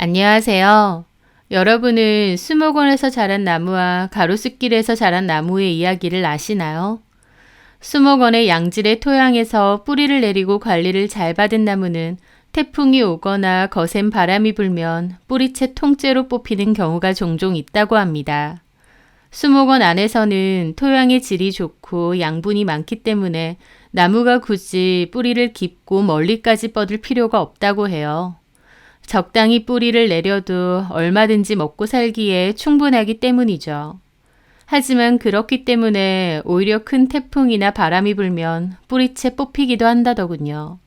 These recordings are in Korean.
안녕하세요. 여러분은 수목원에서 자란 나무와 가로수길에서 자란 나무의 이야기를 아시나요? 수목원의 양질의 토양에서 뿌리를 내리고 관리를 잘 받은 나무는 태풍이 오거나 거센 바람이 불면 뿌리채 통째로 뽑히는 경우가 종종 있다고 합니다. 수목원 안에서는 토양의 질이 좋고 양분이 많기 때문에 나무가 굳이 뿌리를 깊고 멀리까지 뻗을 필요가 없다고 해요. 적당히 뿌리를 내려도 얼마든지 먹고 살기에 충분하기 때문이죠. 하지만 그렇기 때문에 오히려 큰 태풍이나 바람이 불면 뿌리채 뽑히기도 한다더군요.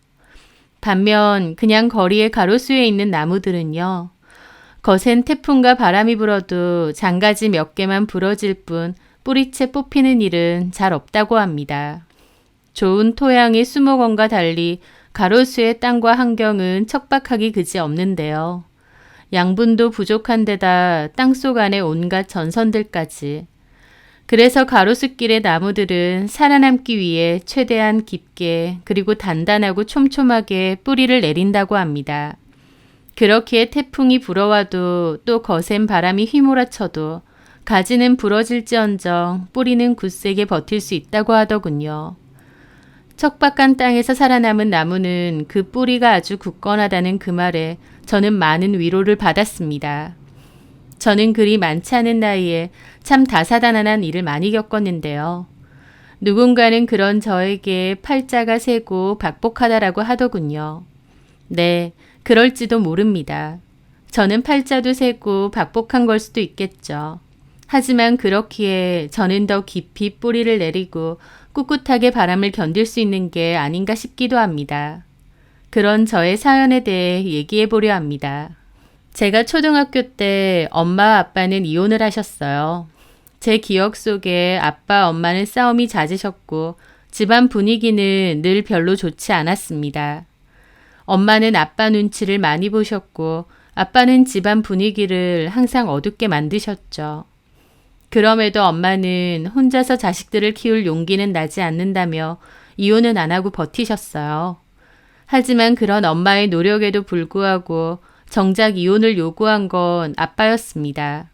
반면 그냥 거리의 가로수에 있는 나무들은요. 거센 태풍과 바람이 불어도 장가지 몇 개만 부러질 뿐 뿌리채 뽑히는 일은 잘 없다고 합니다. 좋은 토양의 수목원과 달리 가로수의 땅과 환경은 척박하기 그지없는데요. 양분도 부족한 데다 땅속 안에 온갖 전선들까지. 그래서 가로수길의 나무들은 살아남기 위해 최대한 깊게 그리고 단단하고 촘촘하게 뿌리를 내린다고 합니다. 그렇기에 태풍이 불어와도 또 거센 바람이 휘몰아쳐도 가지는 부러질지언정 뿌리는 굳세게 버틸 수 있다고 하더군요. 척박한 땅에서 살아남은 나무는 그 뿌리가 아주 굳건하다는 그 말에 저는 많은 위로를 받았습니다. 저는 그리 많지 않은 나이에 참 다사다난한 일을 많이 겪었는데요. 누군가는 그런 저에게 팔자가 세고 박복하다라고 하더군요. 네, 그럴지도 모릅니다. 저는 팔자도 세고 박복한 걸 수도 있겠죠. 하지만 그렇기에 저는 더 깊이 뿌리를 내리고 꿋꿋하게 바람을 견딜 수 있는 게 아닌가 싶기도 합니다. 그런 저의 사연에 대해 얘기해 보려 합니다. 제가 초등학교 때 엄마 아빠는 이혼을 하셨어요. 제 기억 속에 아빠 엄마는 싸움이 잦으셨고 집안 분위기는 늘 별로 좋지 않았습니다. 엄마는 아빠 눈치를 많이 보셨고 아빠는 집안 분위기를 항상 어둡게 만드셨죠. 그럼에도 엄마는 혼자서 자식들을 키울 용기는 나지 않는다며 이혼은 안 하고 버티셨어요. 하지만 그런 엄마의 노력에도 불구하고 정작 이혼을 요구한 건 아빠였습니다.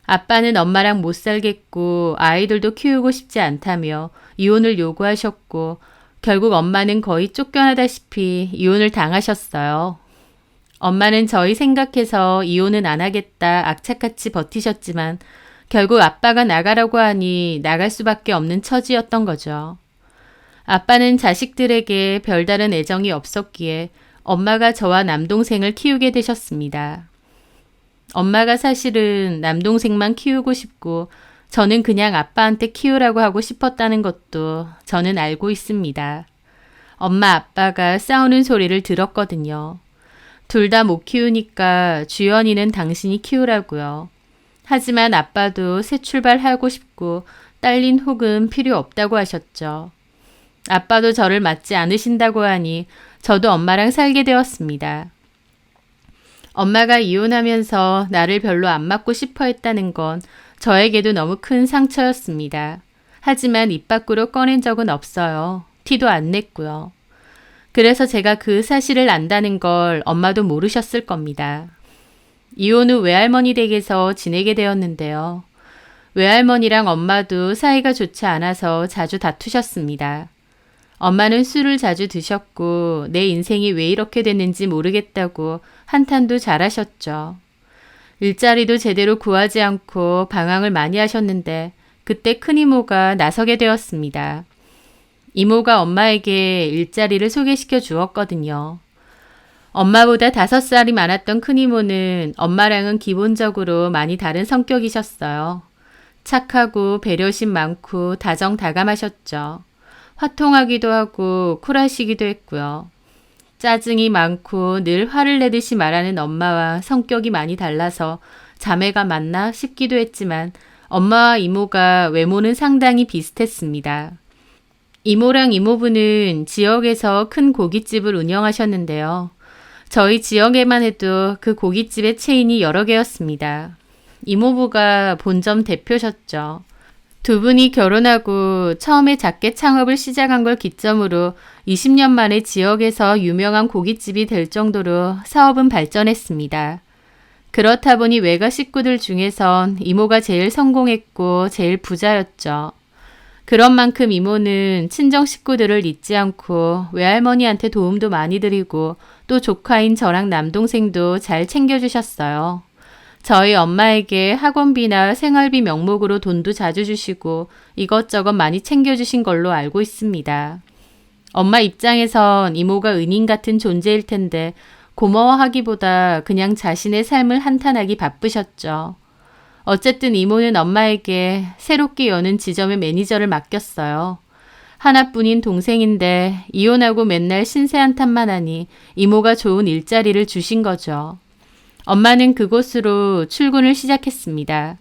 아빠는 엄마랑 못 살겠고 아이들도 키우고 싶지 않다며 이혼을 요구하셨고 결국 엄마는 거의 쫓겨나다시피 이혼을 당하셨어요. 엄마는 저희 생각해서 이혼은 안 하겠다 악착같이 버티셨지만 결국 아빠가 나가라고 하니 나갈 수밖에 없는 처지였던 거죠. 아빠는 자식들에게 별다른 애정이 없었기에 엄마가 저와 남동생을 키우게 되셨습니다. 엄마가 사실은 남동생만 키우고 싶고 저는 그냥 아빠한테 키우라고 하고 싶었다는 것도 저는 알고 있습니다. 엄마 아빠가 싸우는 소리를 들었거든요. 둘 다 못 키우니까 주연이는 당신이 키우라고요. 하지만 아빠도 새 출발하고 싶고 딸린 혹은 필요 없다고 하셨죠. 아빠도 저를 맞지 않으신다고 하니 저도 엄마랑 살게 되었습니다. 엄마가 이혼하면서 나를 별로 안 맞고 싶어 했다는 건 저에게도 너무 큰 상처였습니다. 하지만 입 밖으로 꺼낸 적은 없어요. 티도 안 냈고요. 그래서 제가 그 사실을 안다는 걸 엄마도 모르셨을 겁니다. 이혼 후 외할머니 댁에서 지내게 되었는데요. 외할머니랑 엄마도 사이가 좋지 않아서 자주 다투셨습니다. 엄마는 술을 자주 드셨고 내 인생이 왜 이렇게 됐는지 모르겠다고 한탄도 잘하셨죠. 일자리도 제대로 구하지 않고 방황을 많이 하셨는데 그때 큰이모가 나서게 되었습니다. 이모가 엄마에게 일자리를 소개시켜 주었거든요. 엄마보다 5살이 많았던 큰이모는 엄마랑은 기본적으로 많이 다른 성격이셨어요. 착하고 배려심 많고 다정다감하셨죠. 화통하기도 하고 쿨하시기도 했고요. 짜증이 많고 늘 화를 내듯이 말하는 엄마와 성격이 많이 달라서 자매가 맞나 싶기도 했지만 엄마와 이모가 외모는 상당히 비슷했습니다. 이모랑 이모부는 지역에서 큰 고깃집을 운영하셨는데요. 저희 지역에만 해도 그 고깃집의 체인이 여러 개였습니다. 이모부가 본점 대표셨죠. 두 분이 결혼하고 처음에 작게 창업을 시작한 걸 기점으로 20년 만에 지역에서 유명한 고깃집이 될 정도로 사업은 발전했습니다. 그렇다 보니 외가 식구들 중에선 이모가 제일 성공했고 제일 부자였죠. 그런 만큼 이모는 친정 식구들을 잊지 않고 외할머니한테 도움도 많이 드리고 또 조카인 저랑 남동생도 잘 챙겨주셨어요. 저희 엄마에게 학원비나 생활비 명목으로 돈도 자주 주시고 이것저것 많이 챙겨주신 걸로 알고 있습니다. 엄마 입장에선 이모가 은인 같은 존재일 텐데 고마워하기보다 그냥 자신의 삶을 한탄하기 바쁘셨죠. 어쨌든 이모는 엄마에게 새롭게 여는 지점의 매니저를 맡겼어요. 하나뿐인 동생인데 이혼하고 맨날 신세 한탄만 하니 이모가 좋은 일자리를 주신 거죠. 엄마는 그곳으로 출근을 시작했습니다.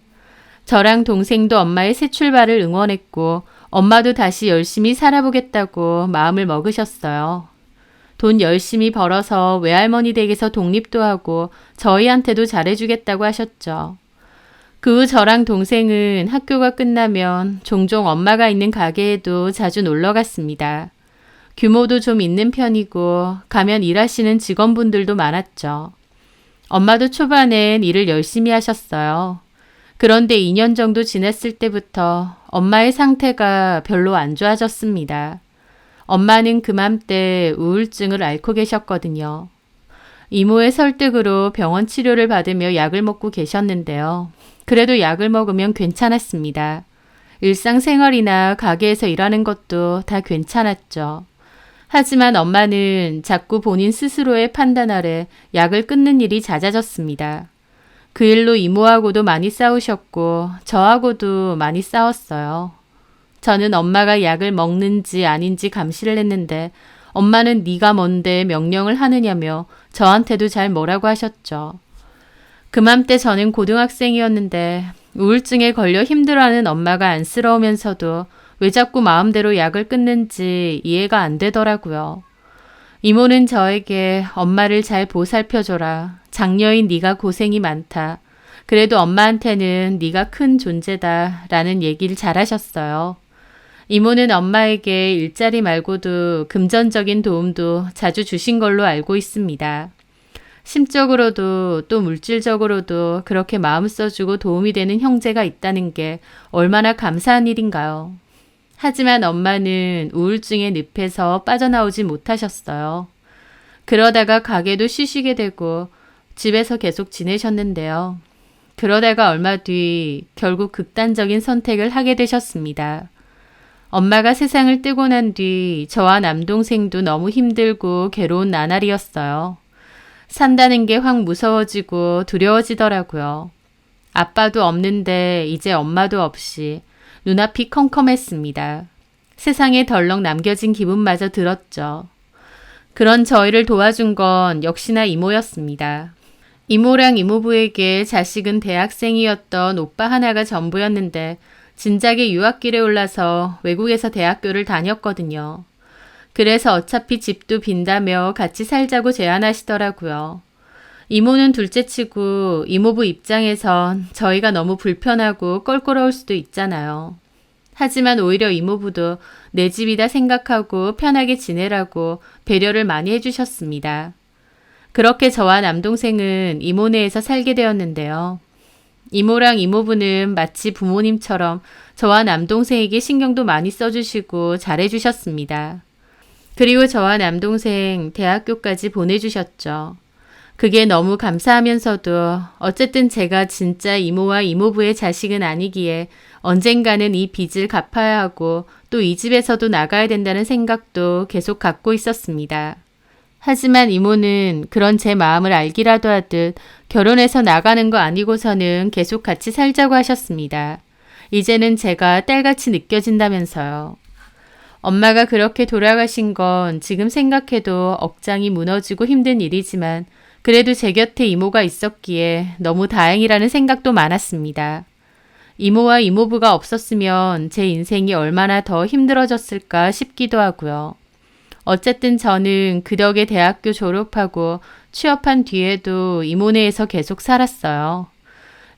저랑 동생도 엄마의 새 출발을 응원했고 엄마도 다시 열심히 살아보겠다고 마음을 먹으셨어요. 돈 열심히 벌어서 외할머니 댁에서 독립도 하고 저희한테도 잘해주겠다고 하셨죠. 그 후 저랑 동생은 학교가 끝나면 종종 엄마가 있는 가게에도 자주 놀러 갔습니다. 규모도 좀 있는 편이고 가면 일하시는 직원분들도 많았죠. 엄마도 초반엔 일을 열심히 하셨어요. 그런데 2년 정도 지났을 때부터 엄마의 상태가 별로 안 좋아졌습니다. 엄마는 그맘때 우울증을 앓고 계셨거든요. 이모의 설득으로 병원 치료를 받으며 약을 먹고 계셨는데요. 그래도 약을 먹으면 괜찮았습니다. 일상생활이나 가게에서 일하는 것도 다 괜찮았죠. 하지만 엄마는 자꾸 본인 스스로의 판단 아래 약을 끊는 일이 잦아졌습니다. 그 일로 이모하고도 많이 싸우셨고 저하고도 많이 싸웠어요. 저는 엄마가 약을 먹는지 아닌지 감시를 했는데 엄마는 네가 뭔데 명령을 하느냐며 저한테도 잘 뭐라고 하셨죠. 그맘때 저는 고등학생이었는데 우울증에 걸려 힘들어하는 엄마가 안쓰러우면서도 왜 자꾸 마음대로 약을 끊는지 이해가 안 되더라고요. 이모는 저에게 엄마를 잘 보살펴줘라. 장녀인 네가 고생이 많다. 그래도 엄마한테는 네가 큰 존재다. 라는 얘기를 잘하셨어요. 이모는 엄마에게 일자리 말고도 금전적인 도움도 자주 주신 걸로 알고 있습니다. 심적으로도 또 물질적으로도 그렇게 마음 써주고 도움이 되는 형제가 있다는 게 얼마나 감사한 일인가요? 하지만 엄마는 우울증의 늪에서 빠져나오지 못하셨어요. 그러다가 가게도 쉬시게 되고 집에서 계속 지내셨는데요. 그러다가 얼마 뒤 결국 극단적인 선택을 하게 되셨습니다. 엄마가 세상을 뜨고 난 뒤 저와 남동생도 너무 힘들고 괴로운 나날이었어요. 산다는 게 확 무서워지고 두려워지더라고요. 아빠도 없는데 이제 엄마도 없이 눈앞이 컴컴했습니다. 세상에 덜렁 남겨진 기분마저 들었죠. 그런 저희를 도와준 건 역시나 이모였습니다. 이모랑 이모부에게 자식은 대학생이었던 오빠 하나가 전부였는데 진작에 유학길에 올라서 외국에서 대학교를 다녔거든요. 그래서 어차피 집도 빈다며 같이 살자고 제안하시더라고요. 이모는 둘째치고 이모부 입장에선 저희가 너무 불편하고 껄끄러울 수도 있잖아요. 하지만 오히려 이모부도 내 집이다 생각하고 편하게 지내라고 배려를 많이 해주셨습니다. 그렇게 저와 남동생은 이모네에서 살게 되었는데요. 이모랑 이모부는 마치 부모님처럼 저와 남동생에게 신경도 많이 써주시고 잘해주셨습니다. 그리고 저와 남동생 대학교까지 보내주셨죠. 그게 너무 감사하면서도 어쨌든 제가 진짜 이모와 이모부의 자식은 아니기에 언젠가는 이 빚을 갚아야 하고 또 이 집에서도 나가야 된다는 생각도 계속 갖고 있었습니다. 하지만 이모는 그런 제 마음을 알기라도 하듯 결혼해서 나가는 거 아니고서는 계속 같이 살자고 하셨습니다. 이제는 제가 딸같이 느껴진다면서요. 엄마가 그렇게 돌아가신 건 지금 생각해도 억장이 무너지고 힘든 일이지만 그래도 제 곁에 이모가 있었기에 너무 다행이라는 생각도 많았습니다. 이모와 이모부가 없었으면 제 인생이 얼마나 더 힘들어졌을까 싶기도 하고요. 어쨌든 저는 그 덕에 대학교 졸업하고 취업한 뒤에도 이모네에서 계속 살았어요.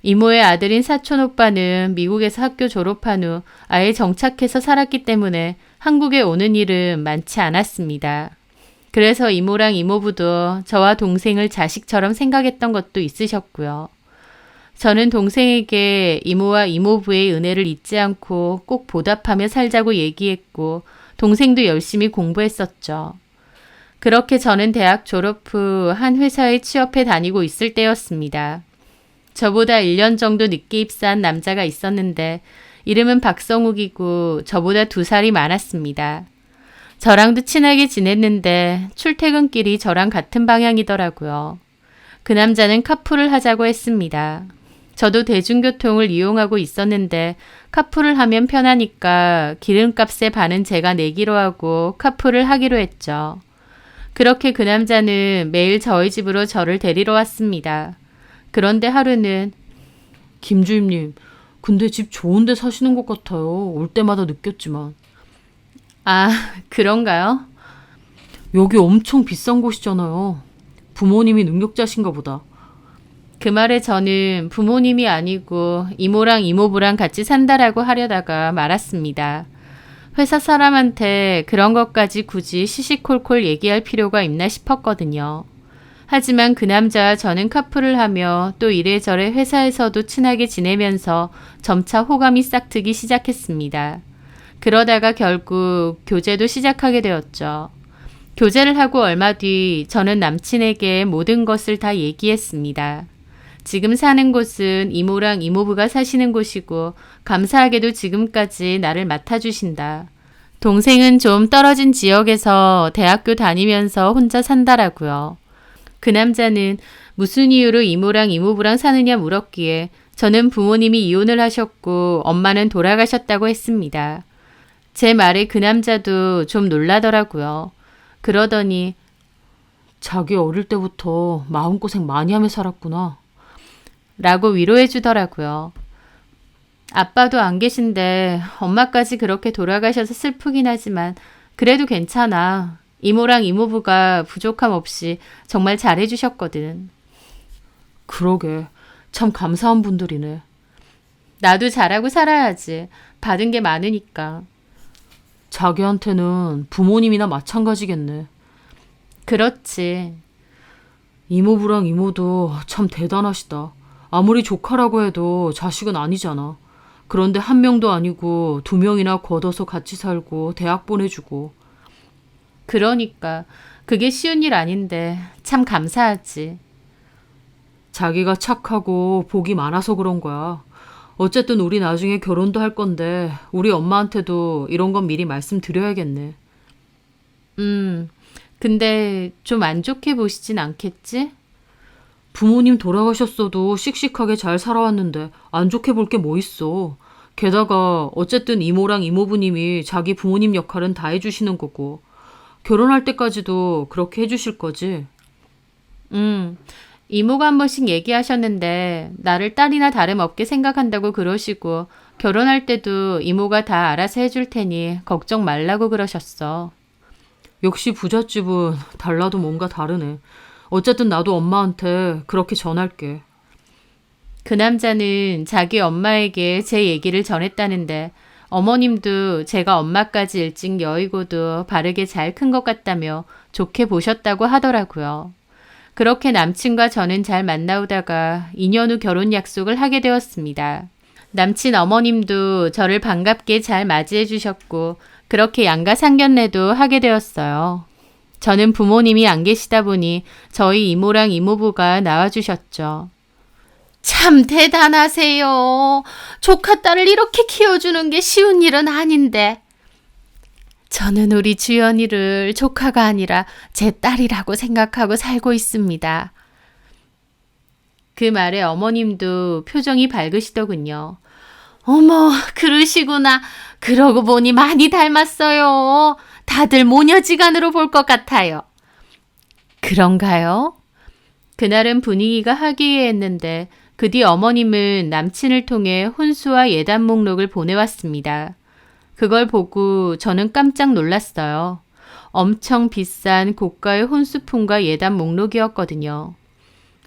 이모의 아들인 사촌 오빠는 미국에서 학교 졸업한 후 아예 정착해서 살았기 때문에 한국에 오는 일은 많지 않았습니다. 그래서 이모랑 이모부도 저와 동생을 자식처럼 생각했던 것도 있으셨고요. 저는 동생에게 이모와 이모부의 은혜를 잊지 않고 꼭 보답하며 살자고 얘기했고 동생도 열심히 공부했었죠. 그렇게 저는 대학 졸업 후 한 회사에 취업해 다니고 있을 때였습니다. 저보다 1년 정도 늦게 입사한 남자가 있었는데 이름은 박성욱이고 저보다 2살이 많았습니다. 저랑도 친하게 지냈는데 출퇴근길이 저랑 같은 방향이더라고요. 그 남자는 카풀을 하자고 했습니다. 저도 대중교통을 이용하고 있었는데 카풀을 하면 편하니까 기름값의 반은 제가 내기로 하고 카풀을 하기로 했죠. 그렇게 그 남자는 매일 저희 집으로 저를 데리러 왔습니다. 그런데 하루는 김주임님, 근데 집 좋은 데 사시는 것 같아요. 올 때마다 느꼈지만. 아, 그런가요? 여기 엄청 비싼 곳이잖아요. 부모님이 능력자신가 보다. 그 말에 저는 부모님이 아니고 이모랑 이모부랑 같이 산다라고 하려다가 말았습니다. 회사 사람한테 그런 것까지 굳이 시시콜콜 얘기할 필요가 있나 싶었거든요. 하지만 그 남자와 저는 카풀을 하며 또 이래저래 회사에서도 친하게 지내면서 점차 호감이 싹트기 시작했습니다. 그러다가 결국 교제도 시작하게 되었죠. 교제를 하고 얼마 뒤 저는 남친에게 모든 것을 다 얘기했습니다. 지금 사는 곳은 이모랑 이모부가 사시는 곳이고 감사하게도 지금까지 나를 맡아주신다. 동생은 좀 떨어진 지역에서 대학교 다니면서 혼자 산다라고요. 그 남자는 무슨 이유로 이모랑 이모부랑 사느냐 물었기에 저는 부모님이 이혼을 하셨고 엄마는 돌아가셨다고 했습니다. 제 말에 그 남자도 좀 놀라더라고요. 그러더니 자기 어릴 때부터 마음고생 많이 하며 살았구나 라고 위로해 주더라고요. 아빠도 안 계신데 엄마까지 그렇게 돌아가셔서 슬프긴 하지만 그래도 괜찮아. 이모랑 이모부가 부족함 없이 정말 잘해주셨거든. 그러게 참 감사한 분들이네. 나도 잘하고 살아야지. 받은 게 많으니까. 자기한테는 부모님이나 마찬가지겠네. 그렇지. 이모부랑 이모도 참 대단하시다. 아무리 조카라고 해도 자식은 아니잖아. 그런데 한 명도 아니고 2명이나 걷어서 같이 살고 대학 보내주고. 그러니까 그게 쉬운 일 아닌데 참 감사하지. 자기가 착하고 복이 많아서 그런 거야. 어쨌든 우리 나중에 결혼도 할 건데 우리 엄마한테도 이런 건 미리 말씀드려야겠네. 근데 좀 안 좋게 보시진 않겠지? 부모님 돌아가셨어도 씩씩하게 잘 살아왔는데 안 좋게 볼 게 뭐 있어. 게다가 어쨌든 이모랑 이모부님이 자기 부모님 역할은 다 해주시는 거고 결혼할 때까지도 그렇게 해주실 거지. 이모가 한 번씩 얘기하셨는데 나를 딸이나 다름없게 생각한다고 그러시고 결혼할 때도 이모가 다 알아서 해줄 테니 걱정 말라고 그러셨어. 역시 부잣집은 달라도 뭔가 다르네. 어쨌든 나도 엄마한테 그렇게 전할게. 그 남자는 자기 엄마에게 제 얘기를 전했다는데 어머님도 제가 엄마까지 일찍 여의고도 바르게 잘 큰 것 같다며 좋게 보셨다고 하더라고요. 그렇게 남친과 저는 잘 만나오다가 2년 후 결혼 약속을 하게 되었습니다. 남친 어머님도 저를 반갑게 잘 맞이해 주셨고 그렇게 양가 상견례도 하게 되었어요. 저는 부모님이 안 계시다 보니 저희 이모랑 이모부가 나와주셨죠. 참 대단하세요. 조카 딸을 이렇게 키워주는 게 쉬운 일은 아닌데. 저는 우리 주연이를 조카가 아니라 제 딸이라고 생각하고 살고 있습니다. 그 말에 어머님도 표정이 밝으시더군요. 어머, 그러시구나. 그러고 보니 많이 닮았어요. 다들 모녀지간으로 볼 것 같아요. 그런가요? 그날은 분위기가 화기애애했는데 그 뒤 어머님은 남친을 통해 혼수와 예단 목록을 보내왔습니다. 그걸 보고 저는 깜짝 놀랐어요. 엄청 비싼 고가의 혼수품과 예단 목록이었거든요.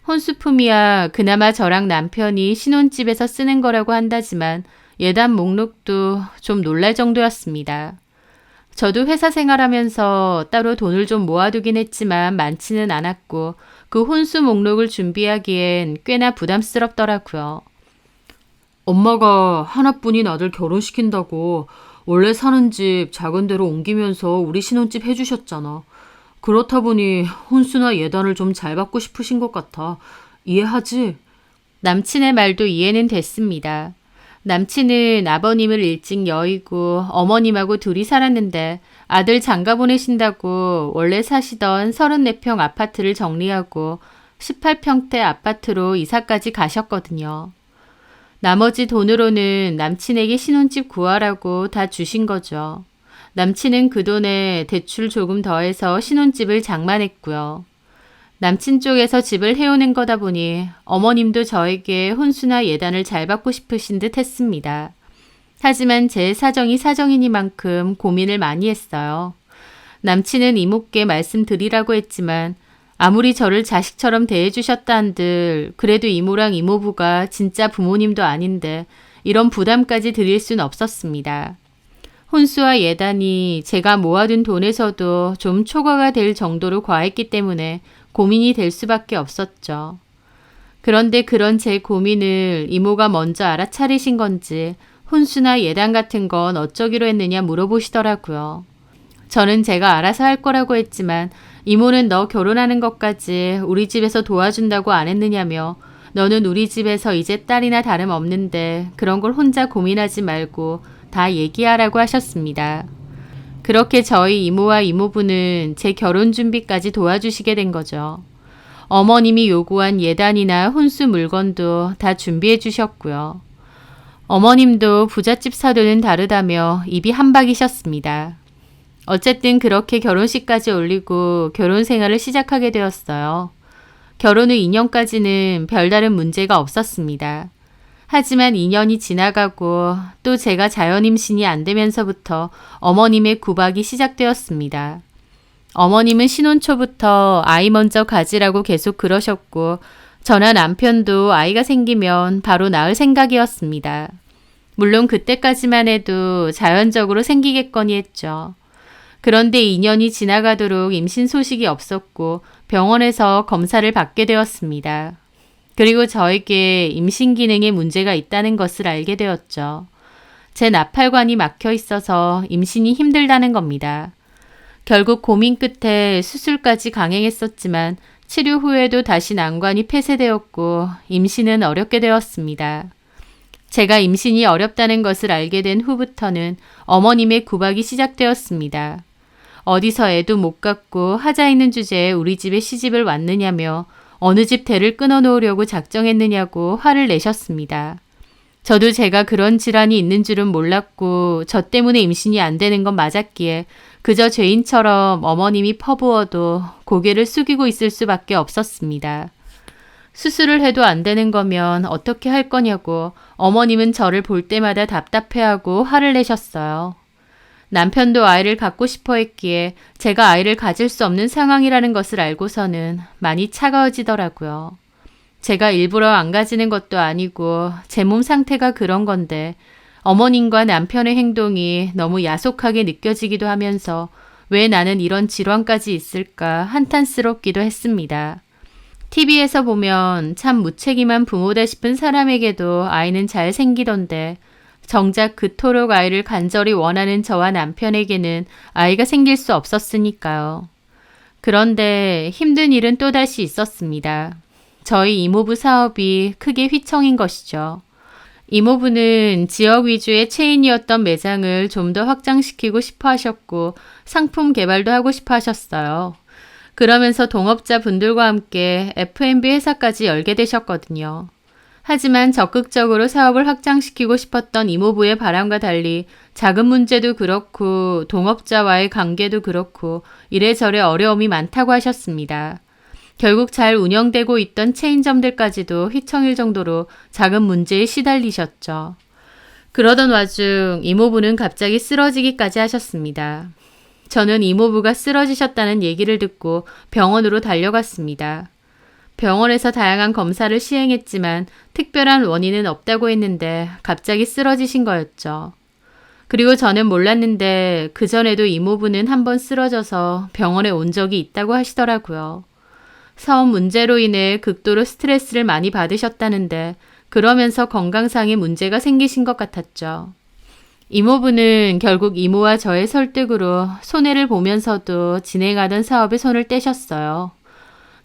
혼수품이야 그나마 저랑 남편이 신혼집에서 쓰는 거라고 한다지만 예단 목록도 좀 놀랄 정도였습니다. 저도 회사 생활하면서 따로 돈을 좀 모아두긴 했지만 많지는 않았고 그 혼수 목록을 준비하기엔 꽤나 부담스럽더라고요. 엄마가 하나뿐인 아들 결혼시킨다고 원래 사는 집 작은 데로 옮기면서 우리 신혼집 해주셨잖아. 그렇다 보니 혼수나 예단을 좀 잘 받고 싶으신 것 같아. 이해하지? 남친의 말도 이해는 됐습니다. 남친은 아버님을 일찍 여의고 어머님하고 둘이 살았는데 아들 장가 보내신다고 원래 사시던 34평 아파트를 정리하고 18평대 아파트로 이사까지 가셨거든요. 나머지 돈으로는 남친에게 신혼집 구하라고 다 주신 거죠. 남친은 그 돈에 대출 조금 더해서 신혼집을 장만했고요. 남친 쪽에서 집을 해오는 거다 보니 어머님도 저에게 혼수나 예단을 잘 받고 싶으신 듯 했습니다. 하지만 제 사정이 사정이니만큼 고민을 많이 했어요. 남친은 이모께 말씀드리라고 했지만 아무리 저를 자식처럼 대해주셨다 한들 그래도 이모랑 이모부가 진짜 부모님도 아닌데 이런 부담까지 드릴 순 없었습니다. 혼수와 예단이 제가 모아둔 돈에서도 좀 초과가 될 정도로 과했기 때문에 고민이 될 수밖에 없었죠. 그런데 그런 제 고민을 이모가 먼저 알아차리신 건지 혼수나 예단 같은 건 어쩌기로 했느냐 물어보시더라고요. 저는 제가 알아서 할 거라고 했지만 이모는 너 결혼하는 것까지 우리 집에서 도와준다고 안 했느냐며 너는 우리 집에서 이제 딸이나 다름없는데 그런 걸 혼자 고민하지 말고 다 얘기하라고 하셨습니다. 그렇게 저희 이모와 이모부는 제 결혼 준비까지 도와주시게 된 거죠. 어머님이 요구한 예단이나 혼수 물건도 다 준비해 주셨고요. 어머님도 부잣집 사돈은 다르다며 입이 한박이셨습니다. 어쨌든 그렇게 결혼식까지 올리고 결혼 생활을 시작하게 되었어요. 결혼 후 2년까지는 별다른 문제가 없었습니다. 하지만 2년이 지나가고 또 제가 자연 임신이 안 되면서부터 어머님의 구박이 시작되었습니다. 어머님은 신혼 초부터 아이 먼저 가지라고 계속 그러셨고 저나 남편도 아이가 생기면 바로 낳을 생각이었습니다. 물론 그때까지만 해도 자연적으로 생기겠거니 했죠. 그런데 2년이 지나가도록 임신 소식이 없었고 병원에서 검사를 받게 되었습니다. 그리고 저에게 임신 기능에 문제가 있다는 것을 알게 되었죠. 제 나팔관이 막혀 있어서 임신이 힘들다는 겁니다. 결국 고민 끝에 수술까지 강행했었지만 치료 후에도 다시 난관이 폐쇄되었고 임신은 어렵게 되었습니다. 제가 임신이 어렵다는 것을 알게 된 후부터는 어머님의 구박이 시작되었습니다. 어디서 애도 못 갖고 하자 있는 주제에 우리 집에 시집을 왔느냐며 어느 집 대를 끊어놓으려고 작정했느냐고 화를 내셨습니다. 저도 제가 그런 질환이 있는 줄은 몰랐고 저 때문에 임신이 안 되는 건 맞았기에 그저 죄인처럼 어머님이 퍼부어도 고개를 숙이고 있을 수밖에 없었습니다. 수술을 해도 안 되는 거면 어떻게 할 거냐고 어머님은 저를 볼 때마다 답답해하고 화를 내셨어요. 남편도 아이를 갖고 싶어 했기에 제가 아이를 가질 수 없는 상황이라는 것을 알고서는 많이 차가워지더라고요. 제가 일부러 안 가지는 것도 아니고 제 몸 상태가 그런 건데 어머님과 남편의 행동이 너무 야속하게 느껴지기도 하면서 왜 나는 이런 질환까지 있을까 한탄스럽기도 했습니다. TV에서 보면 참 무책임한 부모다 싶은 사람에게도 아이는 잘 생기던데 정작 그토록 아이를 간절히 원하는 저와 남편에게는 아이가 생길 수 없었으니까요. 그런데 힘든 일은 또다시 있었습니다. 저희 이모부 사업이 크게 휘청인 것이죠. 이모부는 지역 위주의 체인이었던 매장을 좀 더 확장시키고 싶어 하셨고 상품 개발도 하고 싶어 하셨어요. 그러면서 동업자 분들과 함께 F&B 회사까지 열게 되셨거든요. 하지만 적극적으로 사업을 확장시키고 싶었던 이모부의 바람과 달리 자금 문제도 그렇고 동업자와의 관계도 그렇고 이래저래 어려움이 많다고 하셨습니다. 결국 잘 운영되고 있던 체인점들까지도 휘청일 정도로 자금 문제에 시달리셨죠. 그러던 와중 이모부는 갑자기 쓰러지기까지 하셨습니다. 저는 이모부가 쓰러지셨다는 얘기를 듣고 병원으로 달려갔습니다. 병원에서 다양한 검사를 시행했지만 특별한 원인은 없다고 했는데 갑자기 쓰러지신 거였죠. 그리고 저는 몰랐는데 그전에도 이모부는 한번 쓰러져서 병원에 온 적이 있다고 하시더라고요. 사업 문제로 인해 극도로 스트레스를 많이 받으셨다는데 그러면서 건강상의 문제가 생기신 것 같았죠. 이모부는 결국 이모와 저의 설득으로 손해를 보면서도 진행하던 사업에 손을 떼셨어요.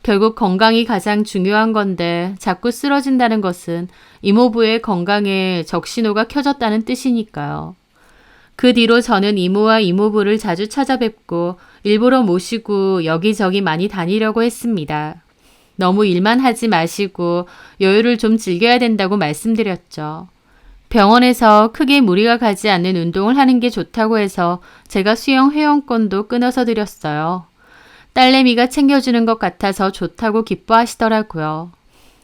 결국 건강이 가장 중요한 건데 자꾸 쓰러진다는 것은 이모부의 건강에 적신호가 켜졌다는 뜻이니까요. 그 뒤로 저는 이모와 이모부를 자주 찾아뵙고 일부러 모시고 여기저기 많이 다니려고 했습니다. 너무 일만 하지 마시고 여유를 좀 즐겨야 된다고 말씀드렸죠. 병원에서 크게 무리가 가지 않는 운동을 하는 게 좋다고 해서 제가 수영 회원권도 끊어서 드렸어요. 딸내미가 챙겨주는 것 같아서 좋다고 기뻐하시더라고요.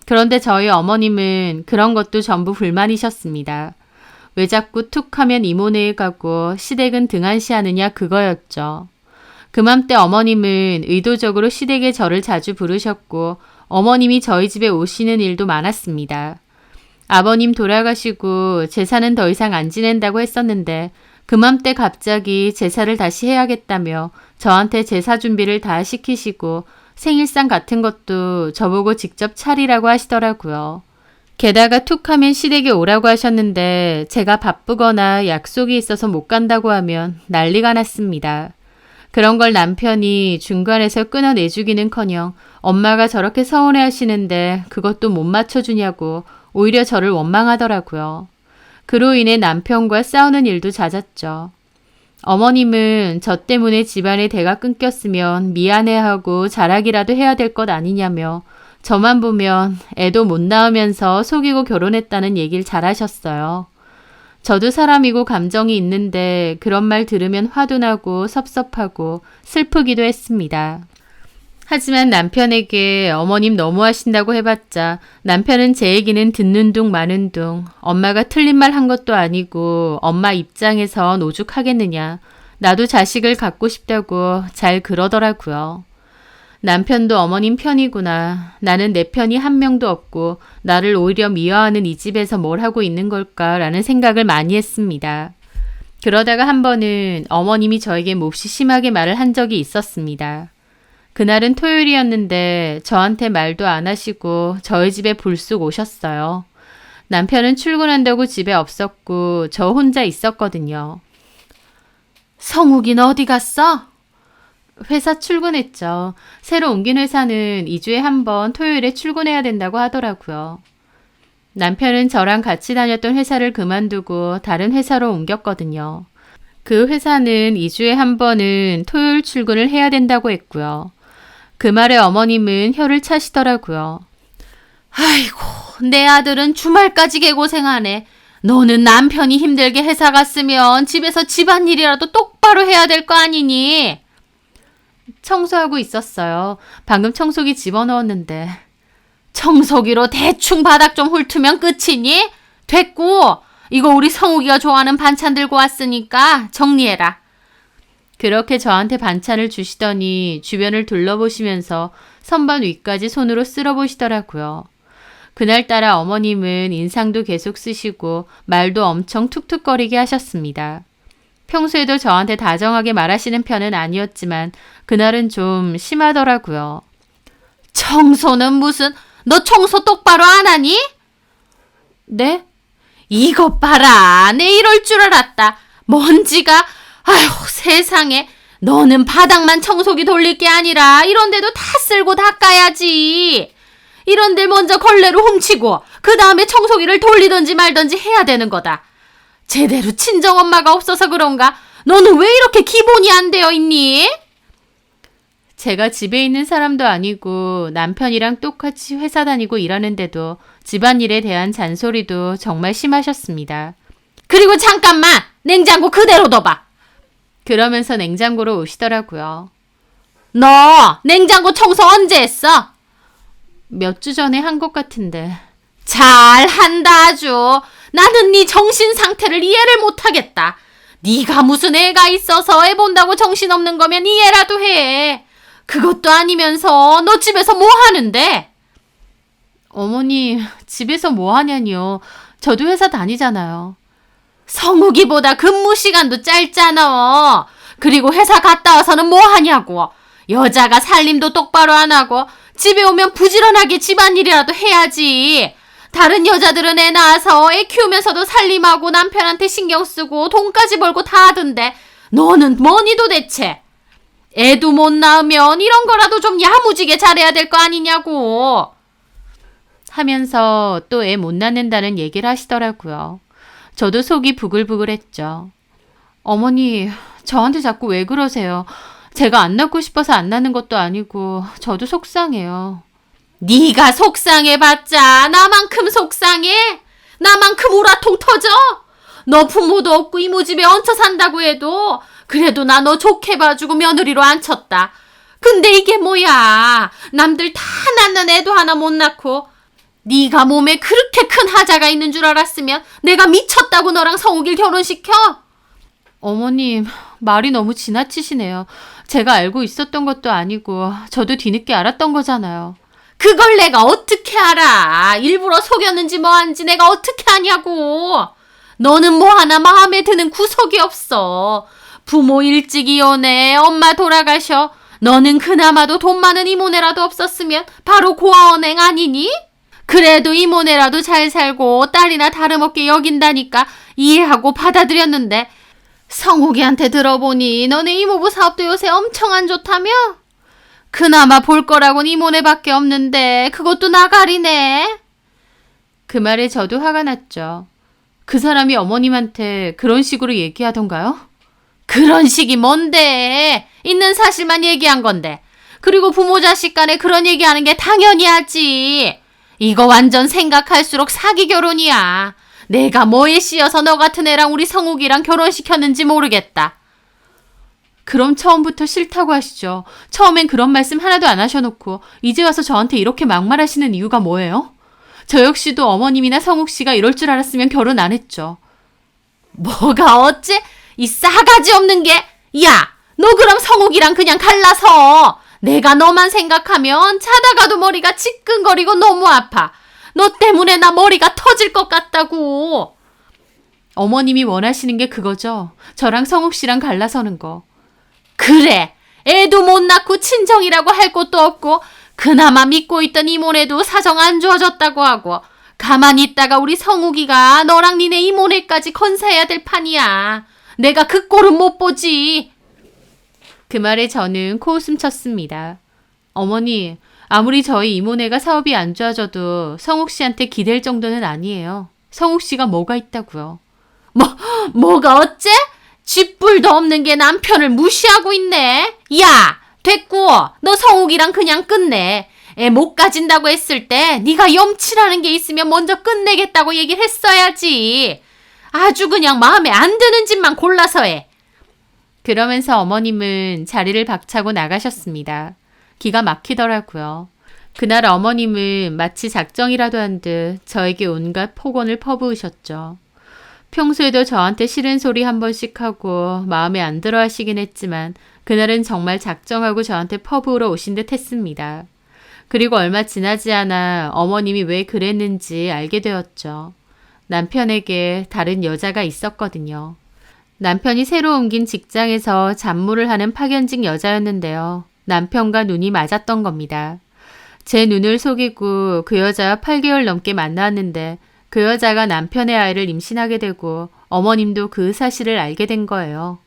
그런데 저희 어머님은 그런 것도 전부 불만이셨습니다. 왜 자꾸 툭 하면 이모네에 가고 시댁은 등한시하느냐 그거였죠. 그맘때 어머님은 의도적으로 시댁에 저를 자주 부르셨고 어머님이 저희 집에 오시는 일도 많았습니다. 아버님 돌아가시고 제사는 더 이상 안 지낸다고 했었는데 그맘때 갑자기 제사를 다시 해야겠다며 저한테 제사 준비를 다 시키시고 생일상 같은 것도 저보고 직접 차리라고 하시더라고요. 게다가 툭 하면 시댁에 오라고 하셨는데 제가 바쁘거나 약속이 있어서 못 간다고 하면 난리가 났습니다. 그런 걸 남편이 중간에서 끊어내주기는커녕 엄마가 저렇게 서운해 하시는데 그것도 못 맞춰주냐고 오히려 저를 원망하더라고요. 그로 인해 남편과 싸우는 일도 잦았죠. 어머님은 저 때문에 집안의 대가 끊겼으면 미안해하고 자락이라도 해야 될 것 아니냐며 저만 보면 애도 못 낳으면서 속이고 결혼했다는 얘기를 잘하셨어요. 저도 사람이고 감정이 있는데 그런 말 들으면 화도 나고 섭섭하고 슬프기도 했습니다. 하지만 남편에게 어머님 너무하신다고 해봤자 남편은 제 얘기는 듣는 둥 마는 둥 엄마가 틀린 말 한 것도 아니고 엄마 입장에선 오죽하겠느냐. 나도 자식을 갖고 싶다고 잘 그러더라고요. 남편도 어머님 편이구나. 나는 내 편이 한 명도 없고 나를 오히려 미워하는 이 집에서 뭘 하고 있는 걸까라는 생각을 많이 했습니다. 그러다가 한 번은 어머님이 저에게 몹시 심하게 말을 한 적이 있었습니다. 그날은 토요일이었는데 저한테 말도 안 하시고 저희 집에 불쑥 오셨어요. 남편은 출근한다고 집에 없었고 저 혼자 있었거든요. 성욱이는 어디 갔어? 회사 출근했죠. 새로 옮긴 회사는 2주에 한 번 토요일에 출근해야 된다고 하더라고요. 남편은 저랑 같이 다녔던 회사를 그만두고 다른 회사로 옮겼거든요. 그 회사는 2주에 한 번은 토요일 출근을 해야 된다고 했고요. 그 말에 어머님은 혀를 차시더라고요. 아이고, 내 아들은 주말까지 개고생하네. 너는 남편이 힘들게 회사 갔으면 집에서 집안일이라도 똑바로 해야 될 거 아니니? 청소하고 있었어요. 방금 청소기 집어넣었는데. 청소기로 대충 바닥 좀 훑으면 끝이니? 됐고, 이거 우리 성욱이가 좋아하는 반찬 들고 왔으니까 정리해라. 그렇게 저한테 반찬을 주시더니 주변을 둘러보시면서 선반 위까지 손으로 쓸어보시더라고요. 그날따라 어머님은 인상도 계속 쓰시고 말도 엄청 툭툭거리게 하셨습니다. 평소에도 저한테 다정하게 말하시는 편은 아니었지만 그날은 좀 심하더라고요. 청소는 무슨, 너 청소 똑바로 안 하니? 네? 이것 봐라. 내 이럴 줄 알았다. 먼지가, 아휴 세상에. 너는 바닥만 청소기 돌릴 게 아니라 이런 데도 다 쓸고 닦아야지. 이런 데 먼저 걸레로 훔치고 그 다음에 청소기를 돌리든지 말든지 해야 되는 거다. 제대로 친정엄마가 없어서 그런가? 너는 왜 이렇게 기본이 안 되어 있니? 제가 집에 있는 사람도 아니고 남편이랑 똑같이 회사 다니고 일하는데도 집안일에 대한 잔소리도 정말 심하셨습니다. 그리고 잠깐만! 냉장고 그대로 둬봐! 그러면서 냉장고로 오시더라고요. 너 냉장고 청소 언제 했어? 몇 주 전에 한 것 같은데. 잘한다 아주. 나는 네 정신 상태를 이해를 못하겠다. 네가 무슨 애가 있어서 애 본다고 정신없는 거면 이해라도 해. 그것도 아니면서 너 집에서 뭐 하는데? 어머니, 집에서 뭐 하냐니요. 저도 회사 다니잖아요. 성욱이보다 근무 시간도 짧잖아. 그리고 회사 갔다 와서는 뭐 하냐고. 여자가 살림도 똑바로 안 하고 집에 오면 부지런하게 집안일이라도 해야지. 다른 여자들은 애 낳아서 애 키우면서도 살림하고 남편한테 신경 쓰고 돈까지 벌고 다 하던데 너는 뭐니 도대체? 애도 못 낳으면 이런 거라도 좀 야무지게 잘해야 될 거 아니냐고. 하면서 또 애 못 낳는다는 얘기를 하시더라고요. 저도 속이 부글부글했죠. 어머니, 저한테 자꾸 왜 그러세요? 제가 안 낳고 싶어서 안 낳는 것도 아니고 저도 속상해요. 네가 속상해봤자 나만큼 속상해? 나만큼 우라통 터져? 너 부모도 없고 이모 집에 얹혀 산다고 해도 그래도 나 너 좋게 봐주고 며느리로 앉혔다. 근데 이게 뭐야? 남들 다 낳는 애도 하나 못 낳고 네가 몸에 그렇게 큰 하자가 있는 줄 알았으면 내가 미쳤다고 너랑 성욱일 결혼시켜? 어머님, 말이 너무 지나치시네요. 제가 알고 있었던 것도 아니고 저도 뒤늦게 알았던 거잖아요. 그걸 내가 어떻게 알아? 일부러 속였는지 뭐한지 내가 어떻게 아냐고. 너는 뭐 하나 마음에 드는 구석이 없어. 부모 일찍 이혼해, 엄마 돌아가셔. 너는 그나마도 돈 많은 이모네라도 없었으면 바로 고아원행 아니니? 그래도 이모네라도 잘 살고 딸이나 다름없게 여긴다니까 이해하고 받아들였는데 성욱이한테 들어보니 너네 이모부 사업도 요새 엄청 안 좋다며? 그나마 볼 거라곤 이모네밖에 없는데 그것도 나가리네. 그 말에 저도 화가 났죠. 그 사람이 어머님한테 그런 식으로 얘기하던가요? 그런 식이 뭔데? 있는 사실만 얘기한 건데. 그리고 부모 자식 간에 그런 얘기하는 게 당연히 하지. 이거 완전 생각할수록 사기 결혼이야. 내가 뭐에 씌여서 너 같은 애랑 우리 성욱이랑 결혼시켰는지 모르겠다. 그럼 처음부터 싫다고 하시죠. 처음엔 그런 말씀 하나도 안 하셔놓고 이제 와서 저한테 이렇게 막말하시는 이유가 뭐예요? 저 역시도 어머님이나 성욱 씨가 이럴 줄 알았으면 결혼 안 했죠. 뭐가 어째? 이 싸가지 없는 게. 야, 너 그럼 성욱이랑 그냥 갈라서. 내가 너만 생각하면 자다가도 머리가 지끈거리고 너무 아파. 너 때문에 나 머리가 터질 것 같다고. 어머님이 원하시는 게 그거죠. 저랑 성욱 씨랑 갈라서는 거. 그래. 애도 못 낳고 친정이라고 할 것도 없고 그나마 믿고 있던 이모네도 사정 안 좋아졌다고 하고 가만히 있다가 우리 성욱이가 너랑 니네 이모네까지 건사해야 될 판이야. 내가 그 꼴은 못 보지. 그 말에 저는 코웃음 쳤습니다. 어머니, 아무리 저희 이모네가 사업이 안 좋아져도 성욱 씨한테 기댈 정도는 아니에요. 성욱 씨가 뭐가 있다고요. 뭐가 어째? 쥐뿔도 없는 게 남편을 무시하고 있네. 야, 됐고 너 성욱이랑 그냥 끝내. 애 못 가진다고 했을 때 네가 염치라는 게 있으면 먼저 끝내겠다고 얘기를 했어야지. 아주 그냥 마음에 안 드는 짓만 골라서 해. 그러면서 어머님은 자리를 박차고 나가셨습니다. 기가 막히더라고요. 그날 어머님은 마치 작정이라도 한 듯 저에게 온갖 폭언을 퍼부으셨죠. 평소에도 저한테 싫은 소리 한 번씩 하고 마음에 안 들어 하시긴 했지만 그날은 정말 작정하고 저한테 퍼부으러 오신 듯 했습니다. 그리고 얼마 지나지 않아 어머님이 왜 그랬는지 알게 되었죠. 남편에게 다른 여자가 있었거든요. 남편이 새로 옮긴 직장에서 잡무를 하는 파견직 여자였는데요. 남편과 눈이 맞았던 겁니다. 제 눈을 속이고 그 여자와 8개월 넘게 만났는데 그 여자가 남편의 아이를 임신하게 되고 어머님도 그 사실을 알게 된 거예요.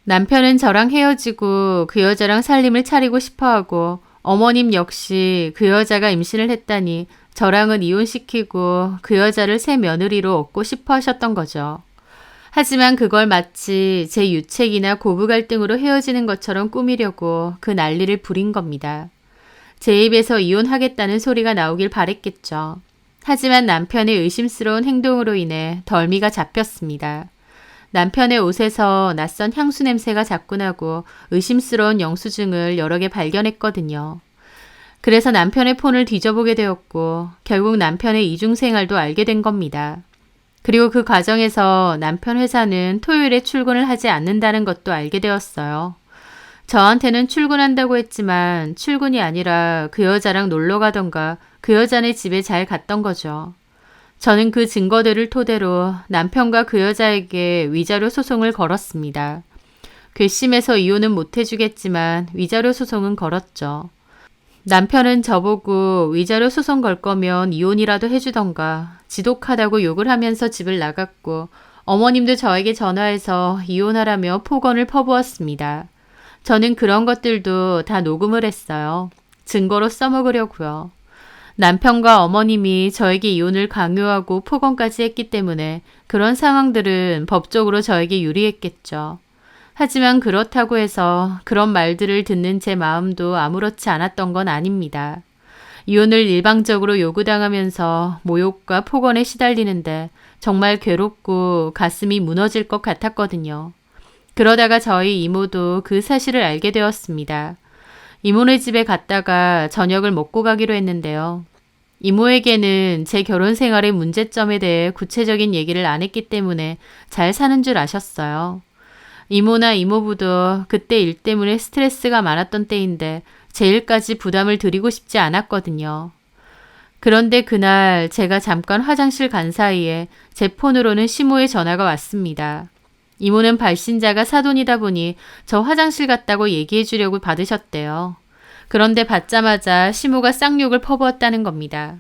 남편은 저랑 헤어지고 그 여자랑 살림을 차리고 싶어하고 어머님 역시 그 여자가 임신을 했다니 저랑은 이혼시키고 그 여자를 새 며느리로 얻고 싶어 하셨던 거죠. 하지만 그걸 마치 제 유책이나 고부 갈등으로 헤어지는 것처럼 꾸미려고 그 난리를 부린 겁니다. 제 입에서 이혼하겠다는 소리가 나오길 바랬겠죠. 하지만 남편의 의심스러운 행동으로 인해 덜미가 잡혔습니다. 남편의 옷에서 낯선 향수 냄새가 자꾸 나고 의심스러운 영수증을 여러 개 발견했거든요. 그래서 남편의 폰을 뒤져보게 되었고 결국 남편의 이중생활도 알게 된 겁니다. 그리고 그 과정에서 남편 회사는 토요일에 출근을 하지 않는다는 것도 알게 되었어요. 저한테는 출근한다고 했지만 출근이 아니라 그 여자랑 놀러 가던가 그 여자네 집에 잘 갔던 거죠. 저는 그 증거들을 토대로 남편과 그 여자에게 위자료 소송을 걸었습니다. 괘씸해서 이혼은 못 해주겠지만 위자료 소송은 걸었죠. 남편은 저보고 위자료 소송 걸 거면 이혼이라도 해주던가 지독하다고 욕을 하면서 집을 나갔고 어머님도 저에게 전화해서 이혼하라며 폭언을 퍼부었습니다. 저는 그런 것들도 다 녹음을 했어요. 증거로 써먹으려고요. 남편과 어머님이 저에게 이혼을 강요하고 폭언까지 했기 때문에 그런 상황들은 법적으로 저에게 유리했겠죠. 하지만 그렇다고 해서 그런 말들을 듣는 제 마음도 아무렇지 않았던 건 아닙니다. 이혼을 일방적으로 요구당하면서 모욕과 폭언에 시달리는데 정말 괴롭고 가슴이 무너질 것 같았거든요. 그러다가 저희 이모도 그 사실을 알게 되었습니다. 이모네 집에 갔다가 저녁을 먹고 가기로 했는데요. 이모에게는 제 결혼 생활의 문제점에 대해 구체적인 얘기를 안 했기 때문에 잘 사는 줄 아셨어요. 이모나 이모부도 그때 일 때문에 스트레스가 많았던 때인데 제 일까지 부담을 드리고 싶지 않았거든요. 그런데 그날 제가 잠깐 화장실 간 사이에 제 폰으로는 시모의 전화가 왔습니다. 이모는 발신자가 사돈이다 보니 저 화장실 갔다고 얘기해 주려고 받으셨대요. 그런데 받자마자 시모가 쌍욕을 퍼부었다는 겁니다.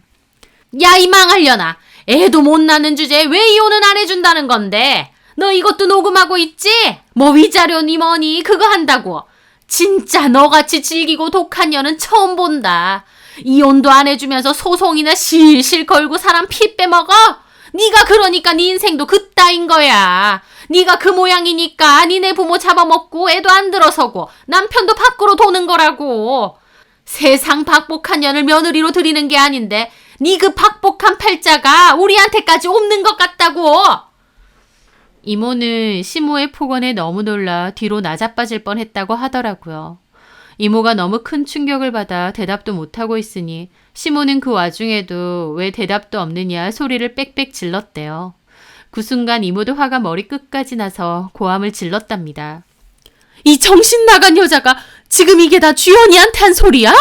야, 이 망하려나. 애도 못 낳는 주제에 왜 이혼은 안 해준다는 건데. 너 이것도 녹음하고 있지? 뭐 위자료니 뭐니 그거 한다고. 진짜 너같이 질기고 독한 년은 처음 본다. 이혼도 안 해주면서 소송이나 실실 걸고 사람 피 빼먹어? 네가 그러니까 네 인생도 그따인 거야. 네가 그 모양이니까 니네 부모 잡아먹고 애도 안 들어서고 남편도 밖으로 도는 거라고. 세상 박복한 년을 며느리로 들이는 게 아닌데 네 그 박복한 팔자가 우리한테까지 옵는 것 같다고. 이모는 시모의 폭언에 너무 놀라 뒤로 나자빠질 뻔했다고 하더라고요. 이모가 너무 큰 충격을 받아 대답도 못하고 있으니 시모는 그 와중에도 왜 대답도 없느냐 소리를 빽빽 질렀대요. 그 순간 이모도 화가 머리끝까지 나서 고함을 질렀답니다. 이 정신 나간 여자가 지금 이게 다 주연이한테 한 소리야?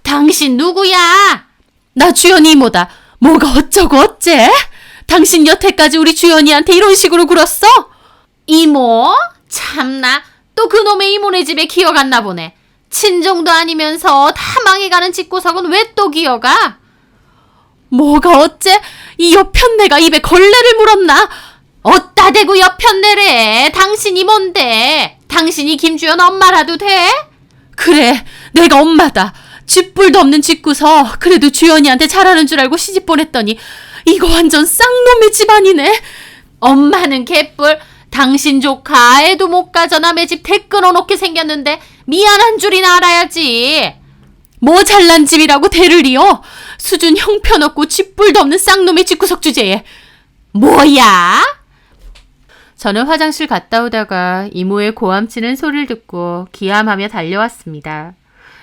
당신 누구야? 나 주연이 이모다. 뭐가 어쩌고 어째? 당신 여태까지 우리 주연이한테 이런 식으로 굴었어? 이모? 참나. 또 그놈의 이모네 집에 기어갔나 보네. 친정도 아니면서 다 망해가는 집구석은 왜 또 기어가? 뭐가 어째? 이 여편네가 입에 걸레를 물었나? 어따 대고 여편네래. 당신이 뭔데? 당신이 김주연 엄마라도 돼? 그래, 내가 엄마다. 쥐뿔도 없는 집구석. 그래도 주연이한테 잘하는 줄 알고 시집 보냈더니 이거 완전 쌍놈의 집안이네. 엄마는 개뿔. 당신 조카 애도 못 가져 남의 집 대 끊어놓게 생겼는데 미안한 줄이나 알아야지. 뭐 잘난 집이라고 대를 이어? 수준 형편없고 쥐뿔도 없는 쌍놈의 집구석 주제에. 뭐야? 저는 화장실 갔다 오다가 이모의 고함치는 소리를 듣고 기함하며 달려왔습니다.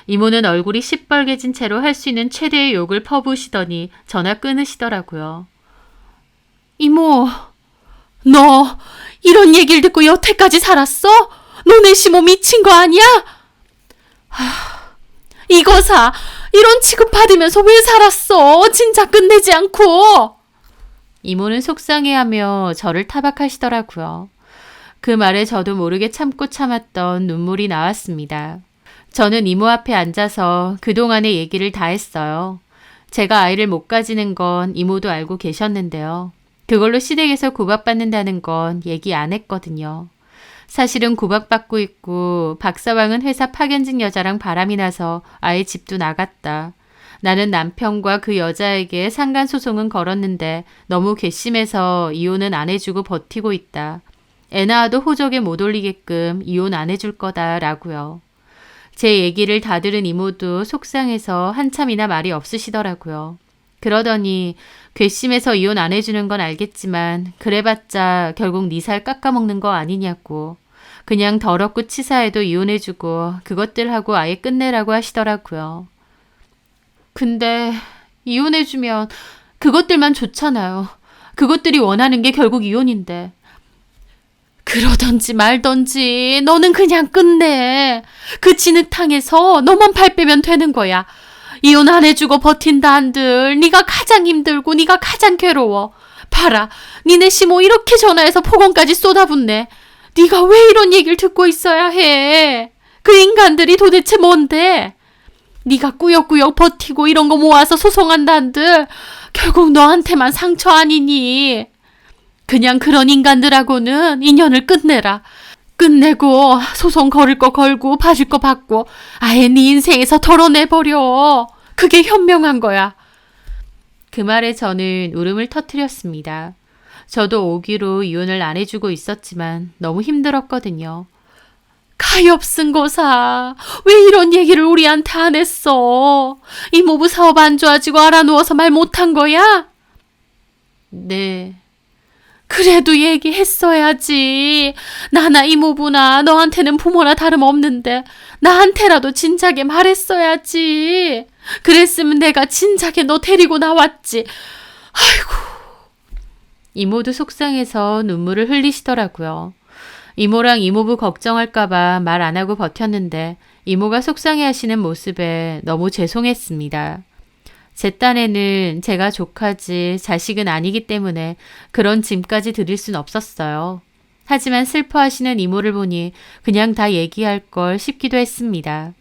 이모는 얼굴이 시뻘개진 채로 할 수 있는 최대의 욕을 퍼부으시더니 전화 끊으시더라고요. 이모, 너 이런 얘기를 듣고 여태까지 살았어? 너네 시모 미친 거 아니야? 이거사, 이런 취급 받으면서 왜 살았어? 진짜 끝내지 않고. 이모는 속상해하며 저를 타박하시더라고요. 그 말에 저도 모르게 참고 참았던 눈물이 나왔습니다. 저는 이모 앞에 앉아서 그동안의 얘기를 다 했어요. 제가 아이를 못 가지는 건 이모도 알고 계셨는데요. 그걸로 시댁에서 구박받는다는 건 얘기 안 했거든요. 사실은 구박받고 있고 박사왕은 회사 파견직 여자랑 바람이 나서 아예 집도 나갔다. 나는 남편과 그 여자에게 상간소송은 걸었는데 너무 괘씸해서 이혼은 안 해주고 버티고 있다. 애 낳아도 호적에 못 올리게끔 이혼 안 해줄 거다라고요. 제 얘기를 다 들은 이모도 속상해서 한참이나 말이 없으시더라고요. 그러더니 괘씸해서 이혼 안 해주는 건 알겠지만 그래봤자 결국 네 살 깎아먹는 거 아니냐고. 그냥 더럽고 치사해도 이혼해주고 그것들하고 아예 끝내라고 하시더라고요. 근데 이혼해주면 그것들만 좋잖아요. 그것들이 원하는 게 결국 이혼인데. 그러던지 말던지 너는 그냥 끝내. 그 진흙탕에서 너만 발 빼면 되는 거야. 이혼 안 해주고 버틴다 한들 네가 가장 힘들고 네가 가장 괴로워. 봐라, 니네 시모 이렇게 전화해서 폭언까지 쏟아붓네. 네가 왜 이런 얘기를 듣고 있어야 해? 그 인간들이 도대체 뭔데? 네가 꾸역꾸역 버티고 이런 거 모아서 소송한다 한들 결국 너한테만 상처 아니니? 그냥 그런 인간들하고는 인연을 끝내라. 끝내고 소송 걸을 거 걸고 봐줄 거 받고 아예 네 인생에서 덜어내버려. 그게 현명한 거야. 그 말에 저는 울음을 터뜨렸습니다. 저도 오기로 이혼을 안 해주고 있었지만 너무 힘들었거든요. 가엾은 거사. 왜 이런 얘기를 우리한테 안 했어? 이모부 사업 안 좋아지고 알아누워서 말 못한 거야? 네. 그래도 얘기했어야지. 나나 이모부나 너한테는 부모나 다름없는데 나한테라도 진작에 말했어야지. 그랬으면 내가 진작에 너 데리고 나왔지. 아이고. 이모도 속상해서 눈물을 흘리시더라고요. 이모랑 이모부 걱정할까봐 말 안 하고 버텼는데 이모가 속상해하시는 모습에 너무 죄송했습니다. 제 딴에는 제가 조카지 자식은 아니기 때문에 그런 짐까지 드릴 순 없었어요. 하지만 슬퍼하시는 이모를 보니 그냥 다 얘기할 걸 싶기도 했습니다.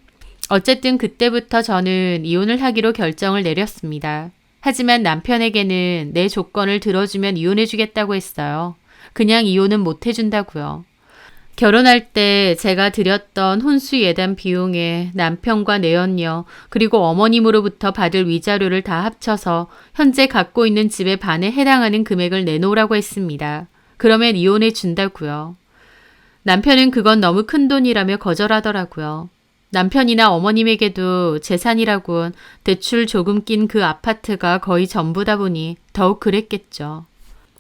어쨌든 그때부터 저는 이혼을 하기로 결정을 내렸습니다. 하지만 남편에게는 내 조건을 들어주면 이혼해주겠다고 했어요. 그냥 이혼은 못 해준다고요. 결혼할 때 제가 드렸던 혼수 예단 비용에 남편과 내연녀 그리고 어머님으로부터 받을 위자료를 다 합쳐서 현재 갖고 있는 집의 반에 해당하는 금액을 내놓으라고 했습니다. 그러면 이혼해 준다고요. 남편은 그건 너무 큰 돈이라며 거절하더라고요. 남편이나 어머님에게도 재산이라곤 대출 조금 낀 그 아파트가 거의 전부다 보니 더욱 그랬겠죠.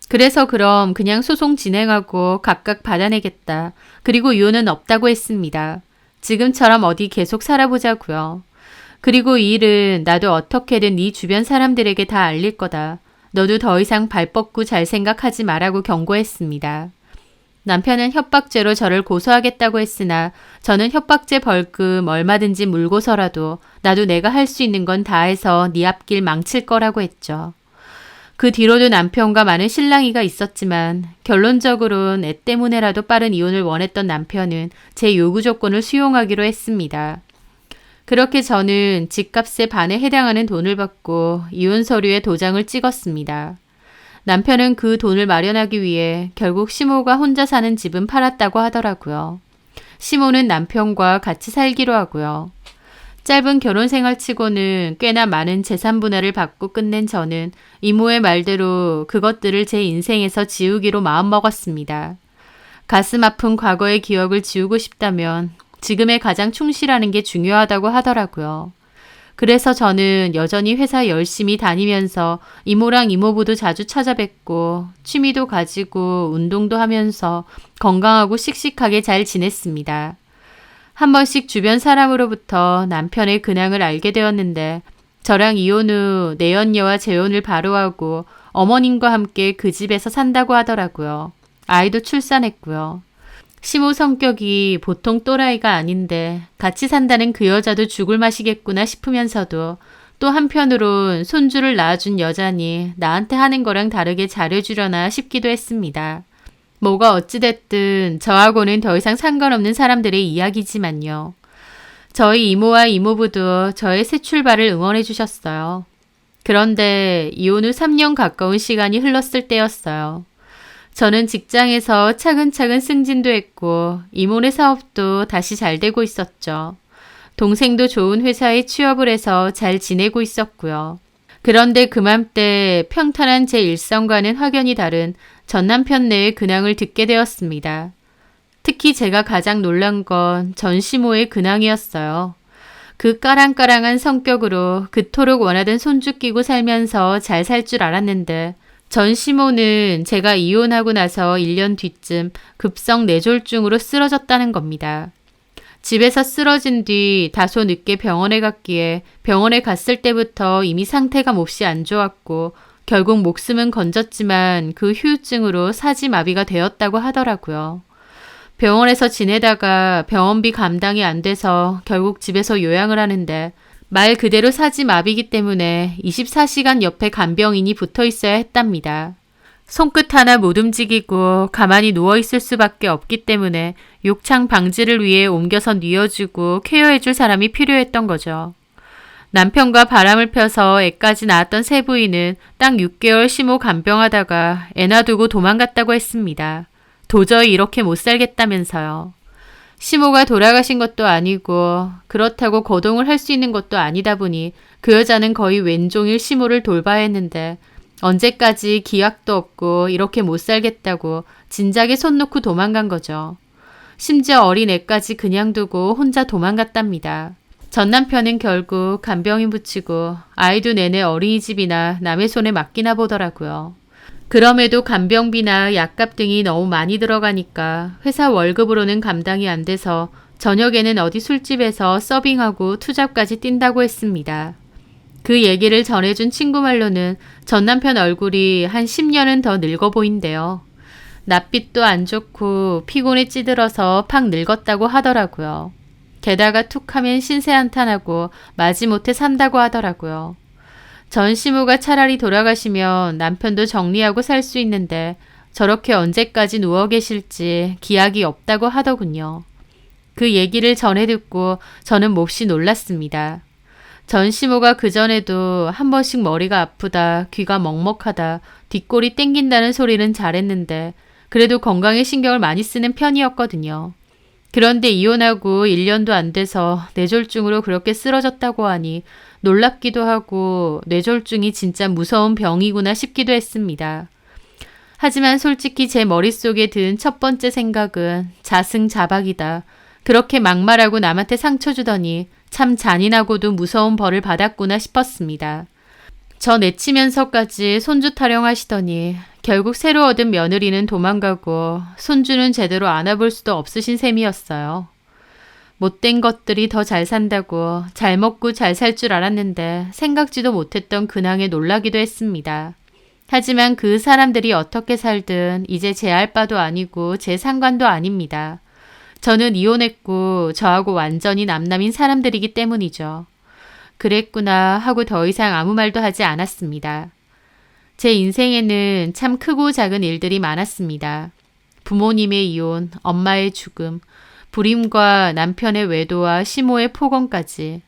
그래서 그럼 그냥 소송 진행하고 각각 받아내겠다. 그리고 이혼은 없다고 했습니다. 지금처럼 어디 계속 살아보자고요. 그리고 이 일은 나도 어떻게든 네 주변 사람들에게 다 알릴 거다. 너도 더 이상 발 뻗고 잘 생각하지 말라고 경고했습니다. 남편은 협박죄로 저를 고소하겠다고 했으나 저는 협박죄 벌금 얼마든지 물고서라도 나도 내가 할 수 있는 건 다 해서 네 앞길 망칠 거라고 했죠. 그 뒤로도 남편과 많은 실랑이가 있었지만 결론적으로는 애 때문에라도 빠른 이혼을 원했던 남편은 제 요구 조건을 수용하기로 했습니다. 그렇게 저는 집값의 반에 해당하는 돈을 받고 이혼 서류에 도장을 찍었습니다. 남편은 그 돈을 마련하기 위해 결국 시모가 혼자 사는 집은 팔았다고 하더라고요. 시모는 남편과 같이 살기로 하고요. 짧은 결혼 생활 치고는 꽤나 많은 재산 분할을 받고 끝낸 저는 이모의 말대로 그것들을 제 인생에서 지우기로 마음먹었습니다. 가슴 아픈 과거의 기억을 지우고 싶다면 지금에 가장 충실하는 게 중요하다고 하더라고요. 그래서 저는 여전히 회사 열심히 다니면서 이모랑 이모부도 자주 찾아뵙고 취미도 가지고 운동도 하면서 건강하고 씩씩하게 잘 지냈습니다. 한 번씩 주변 사람으로부터 남편의 근황을 알게 되었는데 저랑 이혼 후 내연녀와 재혼을 바로 하고 어머님과 함께 그 집에서 산다고 하더라고요. 아이도 출산했고요. 시모 성격이 보통 또라이가 아닌데 같이 산다는 그 여자도 죽을 맛이겠구나 싶으면서도 또 한편으론 손주를 낳아준 여자니 나한테 하는 거랑 다르게 잘해주려나 싶기도 했습니다. 뭐가 어찌됐든 저하고는 더 이상 상관없는 사람들의 이야기지만요. 저희 이모와 이모부도 저의 새 출발을 응원해 주셨어요. 그런데 이혼 후 3년 가까운 시간이 흘렀을 때였어요. 저는 직장에서 차근차근 승진도 했고 이모네 사업도 다시 잘 되고 있었죠. 동생도 좋은 회사에 취업을 해서 잘 지내고 있었고요. 그런데 그맘때 평탄한 제 일상과는 확연히 다른 전 남편 네의 근황을 듣게 되었습니다. 특히 제가 가장 놀란 건 전 시모의 근황이었어요. 그 까랑까랑한 성격으로 그토록 원하던 손주 끼고 살면서 잘 살 줄 알았는데 전 시모는 제가 이혼하고 나서 1년 뒤쯤 급성 뇌졸중으로 쓰러졌다는 겁니다. 집에서 쓰러진 뒤 다소 늦게 병원에 갔기에 병원에 갔을 때부터 이미 상태가 몹시 안 좋았고 결국 목숨은 건졌지만 그 후유증으로 사지마비가 되었다고 하더라고요. 병원에서 지내다가 병원비 감당이 안 돼서 결국 집에서 요양을 하는데 말 그대로 사지마비이기 때문에 24시간 옆에 간병인이 붙어 있어야 했답니다. 손끝 하나 못 움직이고 가만히 누워있을 수밖에 없기 때문에 욕창 방지를 위해 옮겨서 뉘어주고 케어해줄 사람이 필요했던 거죠. 남편과 바람을 펴서 애까지 낳았던 새 부인은 딱 6개월 시모 간병하다가 애 놔두고 도망갔다고 했습니다. 도저히 이렇게 못 살겠다면서요. 시모가 돌아가신 것도 아니고 그렇다고 거동을 할 수 있는 것도 아니다 보니 그 여자는 거의 왼종일 시모를 돌봐야 했는데 언제까지 기약도 없고 이렇게 못 살겠다고 진작에 손 놓고 도망간 거죠. 심지어 어린 애까지 그냥 두고 혼자 도망갔답니다. 전 남편은 결국 간병인 붙이고 아이도 내내 어린이집이나 남의 손에 맡기나 보더라고요. 그럼에도 간병비나 약값 등이 너무 많이 들어가니까 회사 월급으로는 감당이 안 돼서 저녁에는 어디 술집에서 서빙하고 투잡까지 뛴다고 했습니다. 그 얘기를 전해준 친구 말로는 전 남편 얼굴이 한 10년은 더 늙어 보인대요. 낯빛도 안 좋고 피곤에 찌들어서 팍 늙었다고 하더라고요. 게다가 툭하면 신세한탄하고 마지못해 산다고 하더라고요. 전 시모가 차라리 돌아가시면 남편도 정리하고 살 수 있는데 저렇게 언제까지 누워 계실지 기약이 없다고 하더군요. 그 얘기를 전해 듣고 저는 몹시 놀랐습니다. 전 시모가 그전에도 한 번씩 머리가 아프다, 귀가 먹먹하다, 뒷골이 땡긴다는 소리는 잘했는데 그래도 건강에 신경을 많이 쓰는 편이었거든요. 그런데 이혼하고 1년도 안 돼서 뇌졸중으로 그렇게 쓰러졌다고 하니 놀랍기도 하고 뇌졸중이 진짜 무서운 병이구나 싶기도 했습니다. 하지만 솔직히 제 머릿속에 든 첫 번째 생각은 자승자박이다. 그렇게 막말하고 남한테 상처 주더니 참 잔인하고도 무서운 벌을 받았구나 싶었습니다. 저 내치면서까지 손주 타령하시더니 결국 새로 얻은 며느리는 도망가고 손주는 제대로 안아볼 수도 없으신 셈이었어요. 못된 것들이 더 잘 산다고 잘 먹고 잘 살 줄 알았는데 생각지도 못했던 근황에 놀라기도 했습니다. 하지만 그 사람들이 어떻게 살든 이제 제 알 바도 아니고 제 상관도 아닙니다. 저는 이혼했고 저하고 완전히 남남인 사람들이기 때문이죠. 그랬구나 하고 더 이상 아무 말도 하지 않았습니다. 제 인생에는 참 크고 작은 일들이 많았습니다. 부모님의 이혼, 엄마의 죽음, 불임과 남편의 외도와 시모의 폭언까지.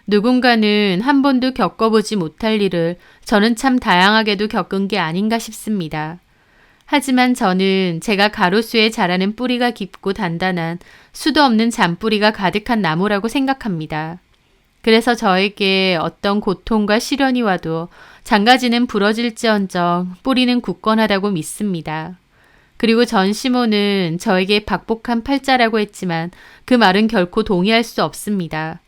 누군가는 한 번도 겪어보지 못할 일을 저는 참 다양하게도 겪은 게 아닌가 싶습니다. 하지만 저는 제가 가로수에 자라는 뿌리가 깊고 단단한 수도 없는 잔뿌리가 가득한 나무라고 생각합니다. 그래서 저에게 어떤 고통과 시련이 와도 장가지는 부러질지언정 뿌리는 굳건하다고 믿습니다. 그리고 전 시모는 저에게 박복한 팔자라고 했지만 그 말은 결코 동의할 수 없습니다.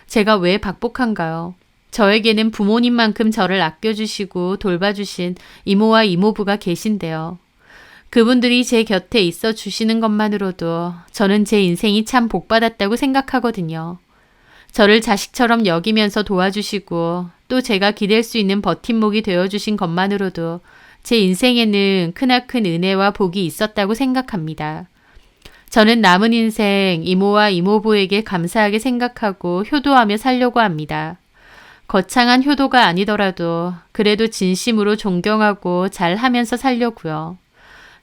제가 왜 박복한가요? 저에게는 부모님만큼 저를 아껴주시고 돌봐주신 이모와 이모부가 계신데요. 그분들이 제 곁에 있어 주시는 것만으로도 저는 제 인생이 참 복받았다고 생각하거든요. 저를 자식처럼 여기면서 도와주시고 또 제가 기댈 수 있는 버팀목이 되어주신 것만으로도 제 인생에는 크나큰 은혜와 복이 있었다고 생각합니다. 저는 남은 인생 이모와 이모부에게 감사하게 생각하고 효도하며 살려고 합니다. 거창한 효도가 아니더라도 그래도 진심으로 존경하고 잘하면서 살려고요.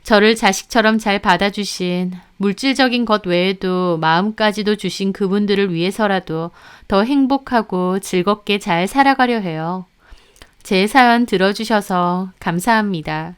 저를 자식처럼 잘 받아주신 물질적인 것 외에도 마음까지도 주신 그분들을 위해서라도 더 행복하고 즐겁게 잘 살아가려 해요. 제 사연 들어주셔서 감사합니다.